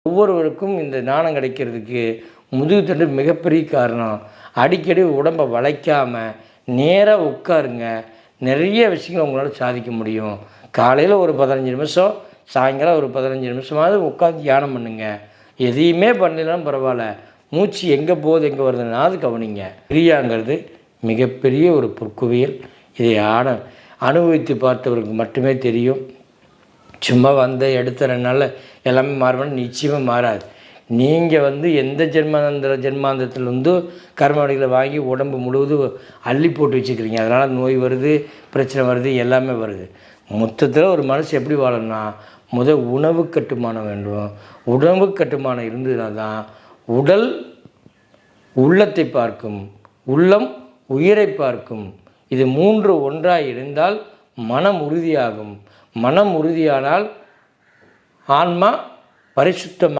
ஒவ்வொருவருக்கும் இந்த ஞானம் கிடைக்கிறதுக்கு முதுகுத்தண்டு மிகப்பெரிய காரணம். அடிக்கடி உடம்பை வளைக்காமல் நேராக உட்காருங்க. நிறைய விஷயங்கள் உங்களால் சாதிக்க முடியும். காலையில் ஒரு 15 நிமிஷம், சாயங்காலம் ஒரு 15 நிமிஷமாவது உட்காந்து தியானம் பண்ணுங்கள். எதையுமே பண்ணலாம் பரவாயில்ல, மூச்சு எங்கே போகுது எங்கே வருதுன்னாவது கவனிங்க. கிரியாங்கிறது மிகப்பெரிய ஒரு பொற்குவியல். இதை அனுபவித்து பார்த்தவருக்கு மட்டுமே தெரியும். சும்மா வந்த எடுத்த 2 நாளில் எல்லாமே மாறும் நிச்சயமாக மாறாது. நீங்கள் எந்த ஜென்மாந்தத்தில் கர்மவடிகளை வாங்கி உடம்பு முழுவதும் அள்ளி போட்டு வச்சுக்கிறீங்க. அதனால் நோய் வருது, பிரச்சனை வருது, எல்லாமே வருது. மொத்தத்தில் ஒரு மனசு எப்படி வாழணும்னா, உணவு கட்டுமானம் வேண்டும். உணவு கட்டுமானம் இருந்ததுனா தான் உடல் உள்ளத்தை பார்க்கும், உள்ளம் உயிரை பார்க்கும். இது 3 ஒன்றாக இருந்தால் மனம் உறுதியாகும். மனம் உறுதியானால் ஆன்மா பரிசுத்தமாக